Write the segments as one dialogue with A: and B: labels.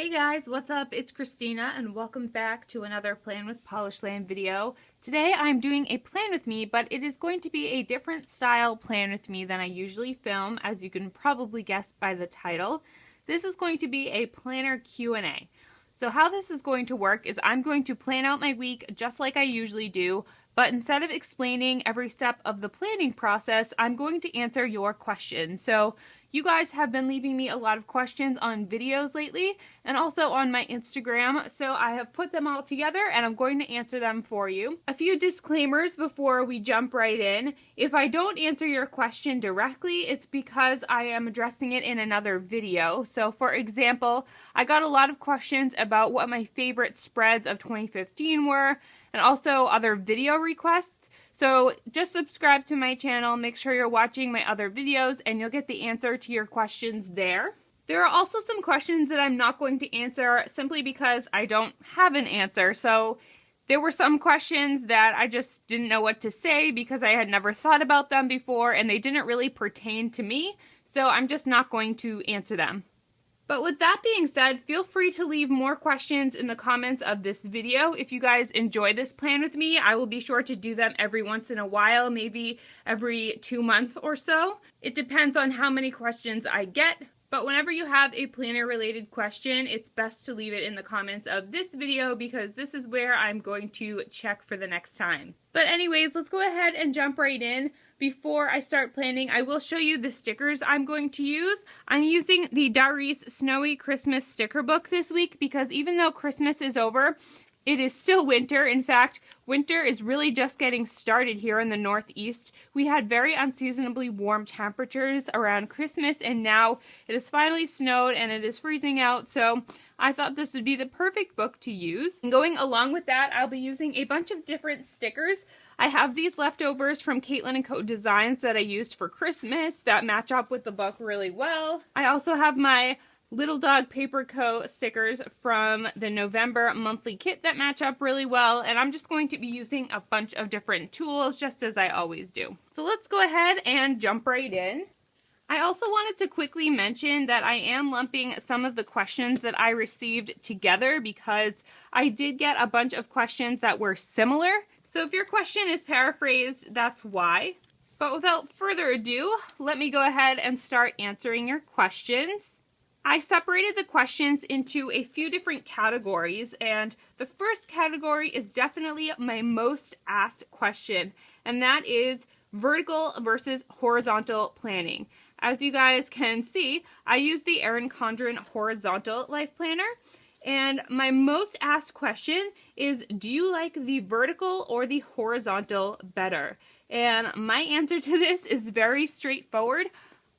A: Hey guys, what's up? It's Christina and welcome back to another Plan with Polishland video. Today I'm doing a plan with me, but it is going to be a different style plan with me than I usually film, as you can probably guess by the title. This is going to be a planner Q&A. So how this is going to work is I'm going to plan out my week just like I usually do, but instead of explaining every step of the planning process, I'm going to answer your questions. So you guys have been leaving me a lot of questions on videos lately and also on my Instagram, so I have put them all together and I'm going to answer them for you. A few disclaimers before we jump right in. If I don't answer your question directly, it's because I am addressing it in another video. So for example, I got a lot of questions about what my favorite spreads of 2015 were and also other video requests. So just subscribe to my channel, make sure you're watching my other videos, and you'll get the answer to your questions there. There are also some questions that I'm not going to answer simply because I don't have an answer. So there were some questions that I just didn't know what to say because I had never thought about them before and they didn't really pertain to me. So I'm just not going to answer them. But with that being said, feel free to leave more questions in the comments of this video. If you guys enjoy this plan with me, I will be sure to do them every once in a while, maybe every 2 months or so. It depends on how many questions I get, but whenever you have a planner related question, it's best to leave it in the comments of this video because this is where I'm going to check for the next time. But anyways, let's go ahead and jump right in. Before I start planning, I will show you the stickers I'm going to use. I'm using the Dari's Snowy Christmas sticker book this week because even though Christmas is over, it is still winter. In fact, winter is really just getting started here in the Northeast. We had very unseasonably warm temperatures around Christmas and now it has finally snowed and it is freezing out, so I thought this would be the perfect book to use. And going along with that, I'll be using a bunch of different stickers. I have these leftovers from Caitlin & Co. Designs that I used for Christmas that match up with the book really well. I also have my Little Dog Paper Co. stickers from the November monthly kit that match up really well, and I'm just going to be using a bunch of different tools just as I always do. So let's go ahead and jump right in. I also wanted to quickly mention that I am lumping some of the questions that I received together because I did get a bunch of questions that were similar. So if your question is paraphrased, that's why. But without further ado, let me go ahead and start answering your questions. I separated the questions into a few different categories, and the first category is definitely my most asked question, and that is vertical versus horizontal planning. As you guys can see, I use the Erin Condren Horizontal Life Planner. And my most asked question is, do you like the vertical or the horizontal better? And my answer to this is very straightforward.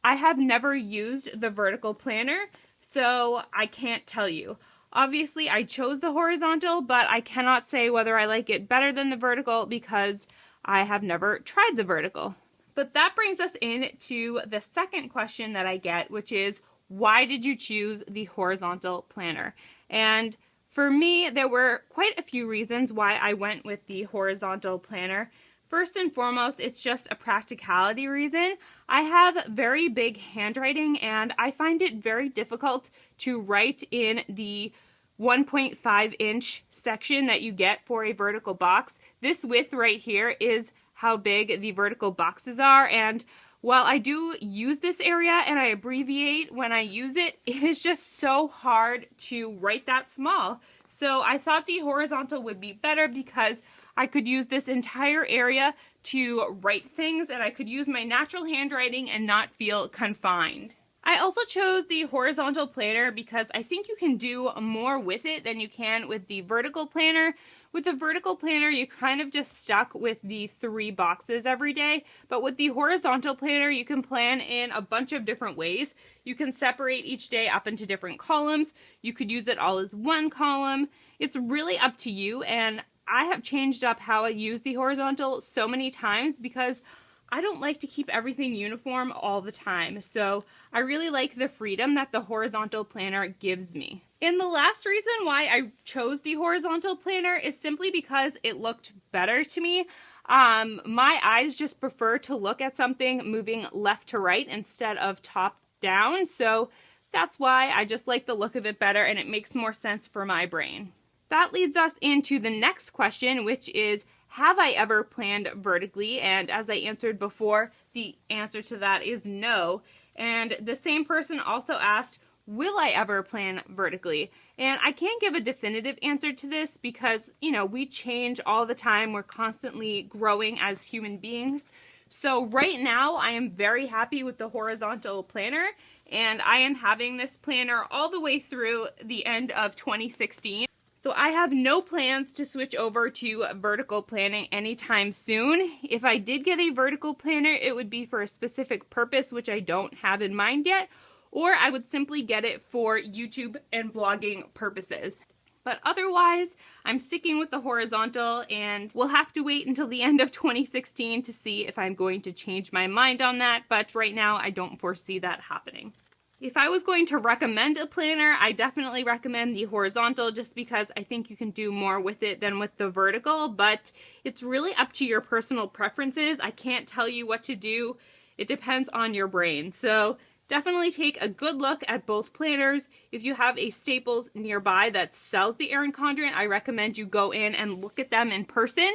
A: I have never used the vertical planner, so I can't tell you. Obviously, I chose the horizontal, but I cannot say whether I like it better than the vertical because I have never tried the vertical. But that brings us into the second question that I get, which is, why did you choose the horizontal planner? And for me, there were quite a few reasons why I went with the horizontal planner. First and foremost, it's just a practicality reason. I have very big handwriting and I find it very difficult to write in the 1.5-inch section that you get for a vertical box. This width right here is how big the vertical boxes are, and while I do use this area and I abbreviate when I use it, it is just so hard to write that small. So I thought the horizontal would be better because I could use this entire area to write things and I could use my natural handwriting and not feel confined. I also chose the horizontal planner because I think you can do more with it than you can with the vertical planner. With the vertical planner, you're kind of just stuck with the 3 boxes every day, but with the horizontal planner, you can plan in a bunch of different ways. You can separate each day up into different columns. You could use it all as one column. It's really up to you, and I have changed up how I use the horizontal so many times because I don't like to keep everything uniform all the time, so I really like the freedom that the horizontal planner gives me. And the last reason why I chose the horizontal planner is simply because it looked better to me. My eyes just prefer to look at something moving left to right instead of top down, so That's why I just like the look of it better and it makes more sense for my brain. That leads us into the next question, which is, have I ever planned vertically? And as I answered before, the answer to that is no. And the same person also asked, will I ever plan vertically? And I can't give a definitive answer to this because, you know, we change all the time. We're constantly growing as human beings. So right now I am very happy with the horizontal planner, and I am having this planner all the way through the end of 2016. So I have no plans to switch over to vertical planning anytime soon. If I did get a vertical planner, it would be for a specific purpose, which I don't have in mind yet, or I would simply get it for YouTube and blogging purposes. But otherwise, I'm sticking with the horizontal, and we'll have to wait until the end of 2016 to see if I'm going to change my mind on that, but right now I don't foresee that happening. If I was going to recommend a planner, I definitely recommend the horizontal just because I think you can do more with it than with the vertical, but it's really up to your personal preferences. I can't tell you what to do. It depends on your brain. So definitely take a good look at both planners. If you have a Staples nearby that sells the Erin Condren, I recommend you go in and look at them in person,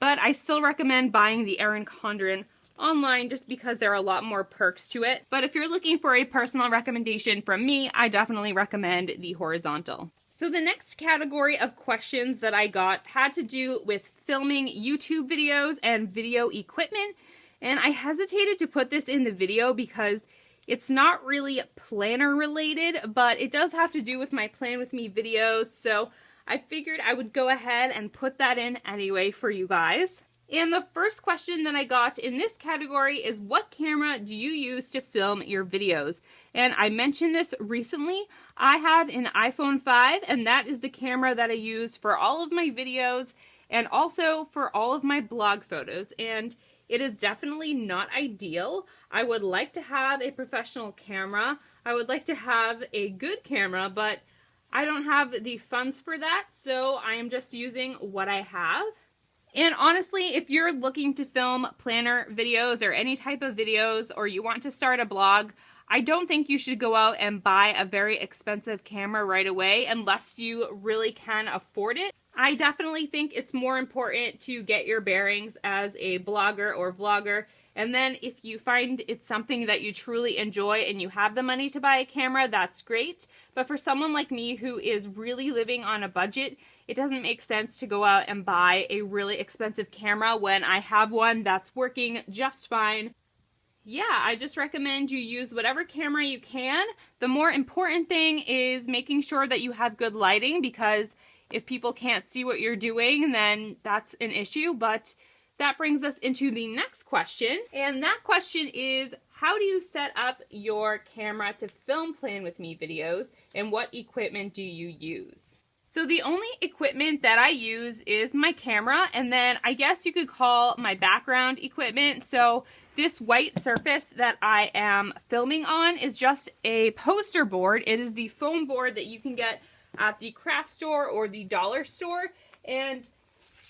A: but I still recommend buying the Erin Condren online just because there are a lot more perks to it. But if you're looking for a personal recommendation from me, I definitely recommend the horizontal. So the next category of questions that I got had to do with filming YouTube videos and video equipment. And I hesitated to put this in the video because it's not really planner related, but it does have to do with my Plan With Me videos. So I figured I would go ahead and put that in anyway for you guys. And the first question that I got in this category is, what camera do you use to film your videos? And I mentioned this recently. I have an iPhone 5, and that is the camera that I use for all of my videos and also for all of my blog photos. And it is definitely not ideal. I would like to have a professional camera. I would like to have a good camera, but I don't have the funds for that, so I am just using what I have. And honestly, if you're looking to film planner videos or any type of videos, or you want to start a blog, I don't think you should go out and buy a very expensive camera right away unless you really can afford it. I definitely think it's more important to get your bearings as a blogger or vlogger, and then if you find it's something that you truly enjoy and you have the money to buy a camera, that's great. But for someone like me who is really living on a budget, it doesn't make sense to go out and buy a really expensive camera when I have one that's working just fine. Yeah, I just recommend you use whatever camera you can. The more important thing is making sure that you have good lighting, because if people can't see what you're doing, then that's an issue. But that brings us into the next question. And that question is, how do you set up your camera to film Plan With Me videos, and what equipment do you use? So the only equipment that I use is my camera, and then I guess you could call my background equipment. So this white surface that I am filming on is just a poster board. It is the foam board that you can get at the craft store or the dollar store, and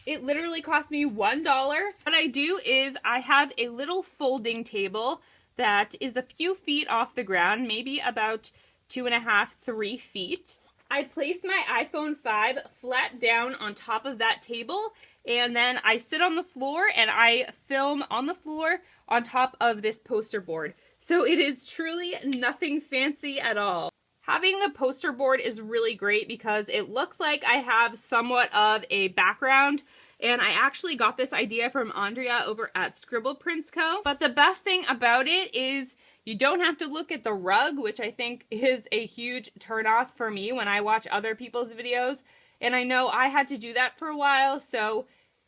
A: it literally cost me $1. What I do is I have a little folding table that is a few feet off the ground, maybe about 2.5, 3 feet. I place my iPhone 5 flat down on top of that table, and then I sit on the floor and I film on the floor on top of this poster board. So it is truly nothing fancy at all. Having the poster board is really great because it looks like I have somewhat of a background, and I actually got this idea from Andrea over at Scribble Prints Co. But the best thing about it is you don't have to look at the rug, which I think is a huge turnoff for me when I watch other people's videos. And I know I had to do that for a while, so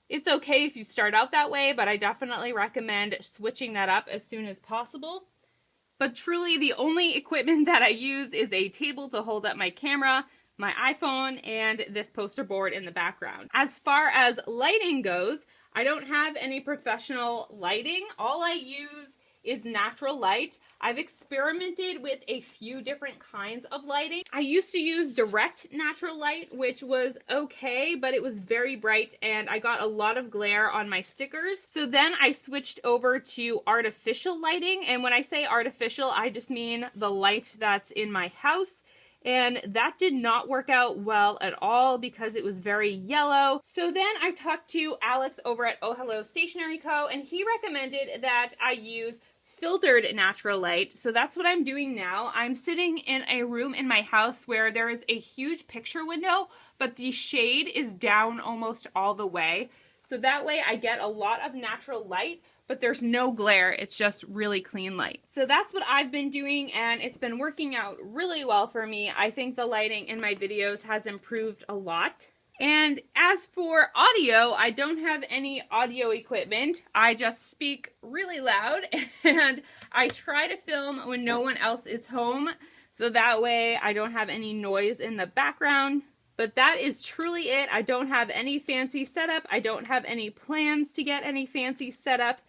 A: it's okay if you start out that way, but I definitely recommend switching that up as soon as possible. But truly, the only equipment that I use is a table to hold up my camera, my iPhone, and this poster board in the background. As far as lighting goes, I don't have any professional lighting. All I use is natural light. I've experimented with a few different kinds of lighting. I used to use direct natural light, which was okay, but it was very bright and I got a lot of glare on my stickers. So then I switched over to artificial lighting, and when I say artificial, I just mean the light that's in my house. And that did not work out well at all because it was very yellow. So then I talked to Alex over at Oh Hello Stationery Co. and he recommended that I use filtered natural light. So that's what I'm doing now. I'm sitting in a room in my house where there is a huge picture window, but the shade is down almost all the way. So that way I get a lot of natural light, but there's no glare. It's just really clean light. So that's what I've been doing, and it's been working out really well for me. I think the lighting in my videos has improved a lot. And as for audio, I don't have any audio equipment. I just speak really loud and I try to film when no one else is home, so that way I don't have any noise in the background. But that is truly it. I don't have any fancy setup. I don't have any plans to get any fancy setup.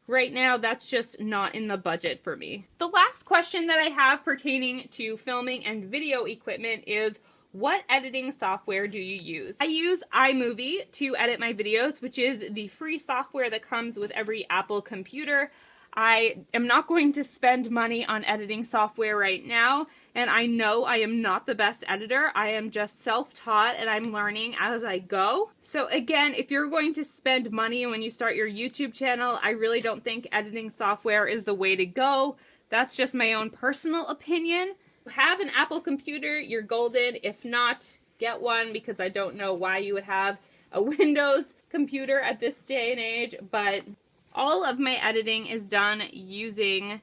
A: Right now, that's just not in the budget for me. The last question that I have pertaining to filming and video equipment is, what editing software do you use? I use iMovie to edit my videos, which is the free software that comes with every Apple computer. I am not going to spend money on editing software right now, and I know I am not the best editor. I am just self-taught and I'm learning as I go. So again, if you're going to spend money when you start your YouTube channel, I really don't think editing software is the way to go. That's just my own personal opinion. Have an Apple computer, you're golden. If not, get one, because I don't know why you would have a Windows computer at this day and age, but all of my editing is done using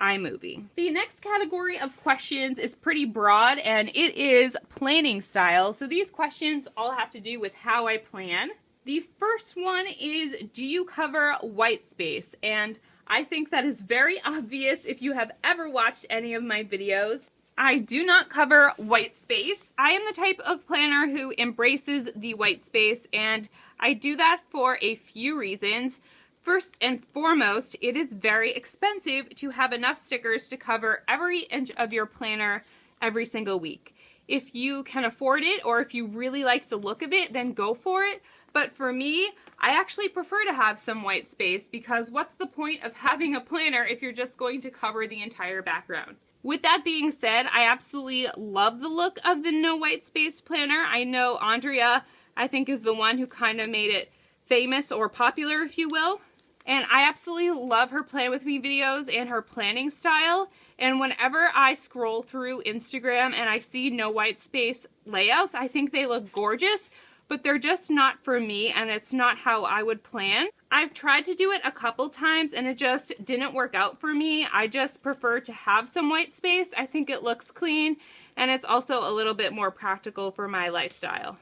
A: iMovie. The next category of questions is pretty broad, and it is planning style. So these questions all have to do with how I plan. The first one is, do you cover white space? And I think that is very obvious if you have ever watched any of my videos. I do not cover white space. I am the type of planner who embraces the white space, and I do that for a few reasons. First and foremost, it is very expensive to have enough stickers to cover every inch of your planner every single week. If you can afford it, or if you really like the look of it, then go for it. But for me, I actually prefer to have some white space, because what's the point of having a planner if you're just going to cover the entire background? With that being said, I absolutely love the look of the no white space planner. I know Andrea, I think, is the one who kind of made it famous or popular, if you will. And I absolutely love her Plan With Me videos and her planning style. And whenever I scroll through Instagram and I see no white space layouts, I think they look gorgeous, but they're just not for me, and it's not how I would plan. I've tried to do it a couple times and it just didn't work out for me. I just prefer to have some white space. I think it looks clean, and it's also a little bit more practical for my lifestyle.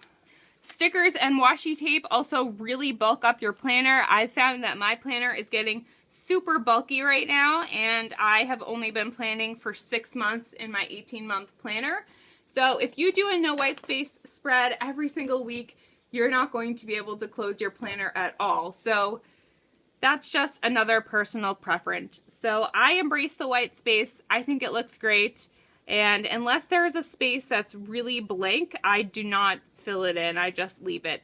A: Stickers and washi tape also really bulk up your planner. I've found that my planner is getting super bulky right now, and I have only been planning for 6 months in my 18-month planner. So if you do a no white space spread every single week, you're not going to be able to close your planner at all. So that's just another personal preference. So I embrace the white space. I think it looks great. And unless there is a space that's really blank, I do not fill it in. I just leave it.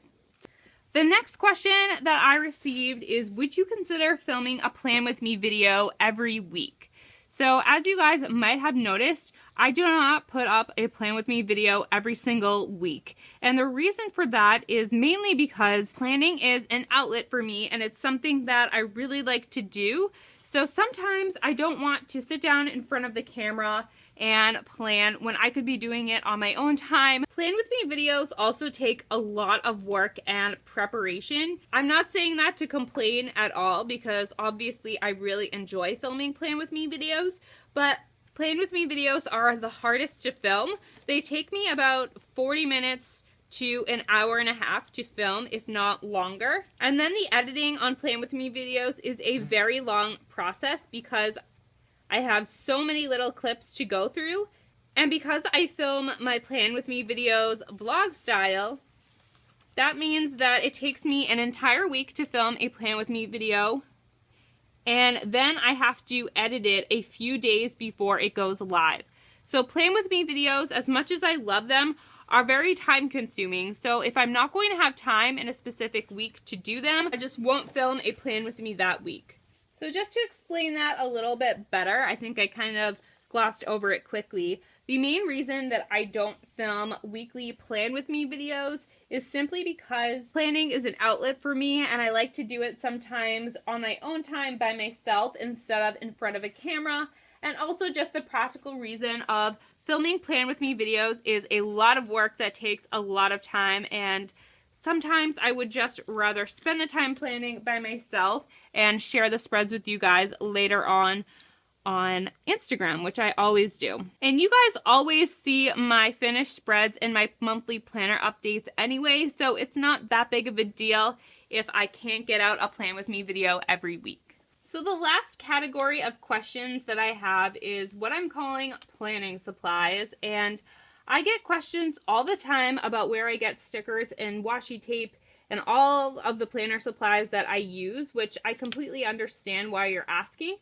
A: The next question that I received is, would you consider filming a Plan With Me video every week? So as you guys might have noticed, I do not put up a Plan With Me video every single week. And the reason for that is mainly because planning is an outlet for me, and it's something that I really like to do. So sometimes I don't want to sit down in front of the camera and plan when I could be doing it on my own time. Plan With Me videos also take a lot of work and preparation. I'm not saying that to complain at all, because obviously I really enjoy filming Plan With Me videos, but Plan With Me videos are the hardest to film. They take me about 40 minutes to an hour and a half to film, if not longer. And then the editing on Plan With Me videos is a very long process, because I have so many little clips to go through, and because I film my Plan With Me videos vlog style, that means that it takes me an entire week to film a Plan With Me video, and then I have to edit it a few days before it goes live. So Plan With Me videos, as much as I love them, are very time consuming. So if I'm not going to have time in a specific week to do them, I just won't film a Plan With Me that week. So just to explain that a little bit better, I think I kind of glossed over it quickly. The main reason that I don't film weekly Plan With Me videos is simply because planning is an outlet for me, and I like to do it sometimes on my own time by myself instead of in front of a camera. And also just the practical reason of filming Plan With Me videos is a lot of work that takes a lot of time, and sometimes I would just rather spend the time planning by myself and share the spreads with you guys later on Instagram, which I always do. And you guys always see my finished spreads in my monthly planner updates anyway, so it's not that big of a deal if I can't get out a Plan With Me video every week. So the last category of questions that I have is what I'm calling planning supplies, and I get questions all the time about where I get stickers and washi tape and all of the planner supplies that I use, which I completely understand why you're asking,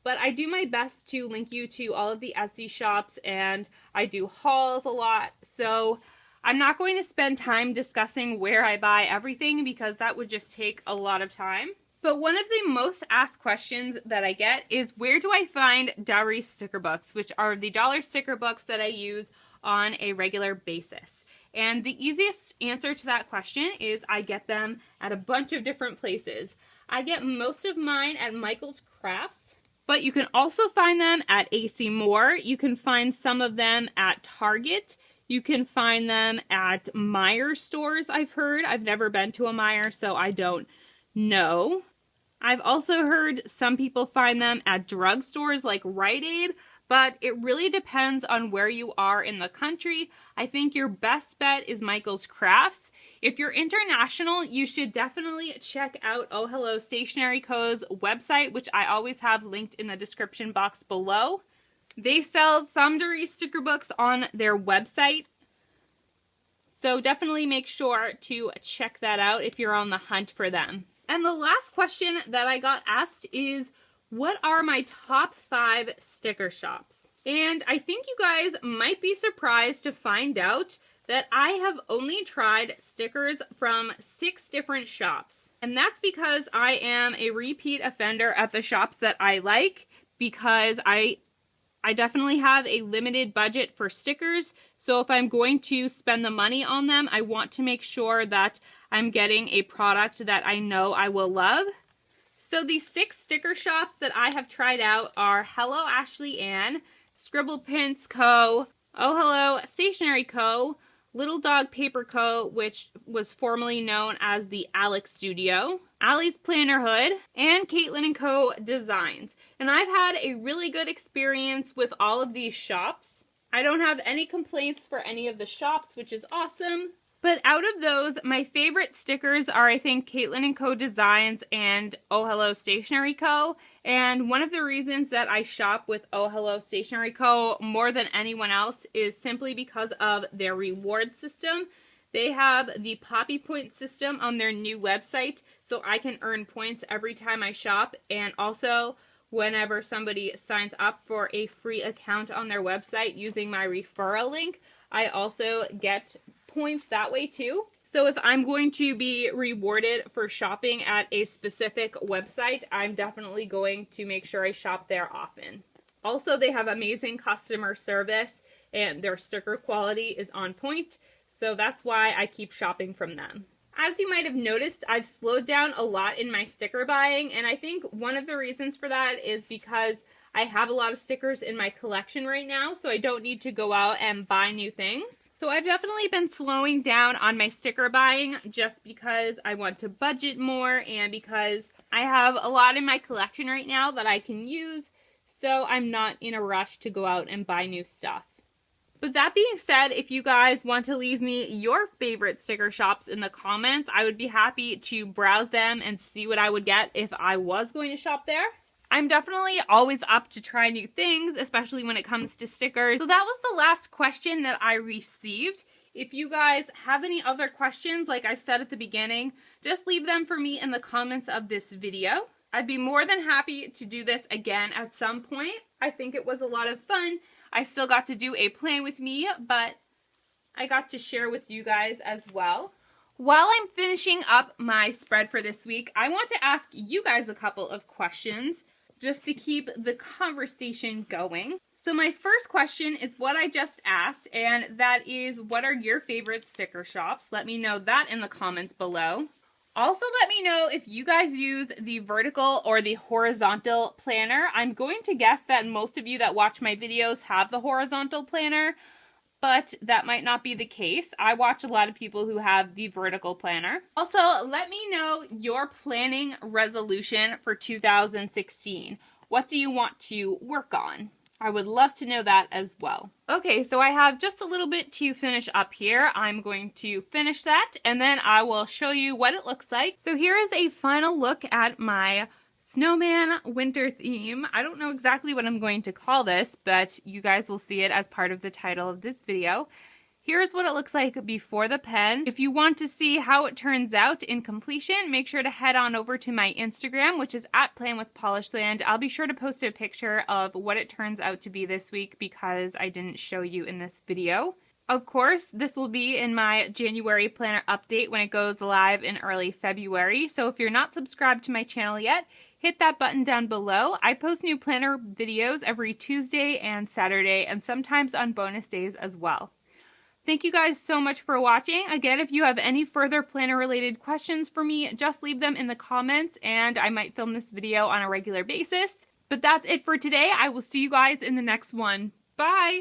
A: but I do my best to link you to all of the Etsy shops, and I do hauls a lot, so I'm not going to spend time discussing where I buy everything because that would just take a lot of time. But one of the most asked questions that I get is, where do I find Dowry sticker books, which are the dollar sticker books that I use on a regular basis? And the easiest answer to that question is I get them at a bunch of different places. I get most of mine at Michael's Crafts, but you can also find them at AC Moore. You can find some of them at Target. You can find them at Meijer stores, I've heard. I've never been to a Meijer, so I don't know. I've also heard some people find them at drugstores like Rite Aid, but it really depends on where you are in the country. I think your best bet is Michael's Crafts. If you're international, you should definitely check out Oh Hello Stationery Co.'s website, which I always have linked in the description box below. They sell some Dowry sticker books on their website, so definitely make sure to check that out if you're on the hunt for them. And the last question that I got asked is, what are my top 5 sticker shops? And I think you guys might be surprised to find out that I have only tried stickers from 6 different shops. And that's because I am a repeat offender at the shops that I like, because I definitely have a limited budget for stickers, so if I'm going to spend the money on them, I want to make sure that I'm getting a product that I know I will love. So the 6 sticker shops that I have tried out are Hello Ashley Ann, Scribble Prints Co., Oh Hello Stationery Co., Little Dog Paper Co., which was formerly known as the Alex Studio, AlliesPlannerHood, and Caitlin & Co. Designs. And I've had a really good experience with all of these shops. I don't have any complaints for any of the shops, which is awesome. But out of those, my favorite stickers are, I think, Caitlin & Co. Designs and Oh Hello Stationery Co. And one of the reasons that I shop with Oh Hello Stationery Co. more than anyone else is simply because of their reward system. They have the Poppy Point system on their new website, so I can earn points every time I shop, and also whenever somebody signs up for a free account on their website using my referral link, I also get points that way too. So if I'm going to be rewarded for shopping at a specific website, I'm definitely going to make sure I shop there often. Also, they have amazing customer service and their sticker quality is on point, so that's why I keep shopping from them. As you might have noticed, I've slowed down a lot in my sticker buying, and I think one of the reasons for that is because I have a lot of stickers in my collection right now, so I don't need to go out and buy new things. So I've definitely been slowing down on my sticker buying just because I want to budget more and because I have a lot in my collection right now that I can use, so I'm not in a rush to go out and buy new stuff. But that being said, if you guys want to leave me your favorite sticker shops in the comments, I would be happy to browse them and see what I would get if I was going to shop there. I'm definitely always up to try new things, especially when it comes to stickers. So that was the last question that I received. If you guys have any other questions, like I said at the beginning, just leave them for me in the comments of this video. I'd be more than happy to do this again at some point. I think it was a lot of fun. I still got to do a plan with me, but I got to share with you guys as well. While I'm finishing up my spread for this week, I want to ask you guys a couple of questions just to keep the conversation going. So my first question is what I just asked, and that is, what are your favorite sticker shops? Let me know that in the comments below. Also, let me know if you guys use the vertical or the horizontal planner. I'm going to guess that most of you that watch my videos have the horizontal planner, but that might not be the case. I watch a lot of people who have the vertical planner. Also, let me know your planning resolution for 2016. What do you want to work on? I would love to know that as well. Okay, so I have just a little bit to finish up here. I'm going to finish that and then I will show you what it looks like. So here is a final look at my snowman winter theme. I don't know exactly what I'm going to call this, but you guys will see it as part of the title of this video. Here's what it looks like before the pen. If you want to see how it turns out in completion, make sure to head on over to my Instagram, which is @PlanWithPolishland. I'll be sure to post a picture of what it turns out to be this week because I didn't show you in this video. Of course, this will be in my January planner update when it goes live in early February. So if you're not subscribed to my channel yet, hit that button down below. I post new planner videos every Tuesday and Saturday, and sometimes on bonus days as well. Thank you guys so much for watching. Again, if you have any further planner related questions for me, just leave them in the comments and I might film this video on a regular basis. But that's it for today. I will see you guys in the next one. Bye!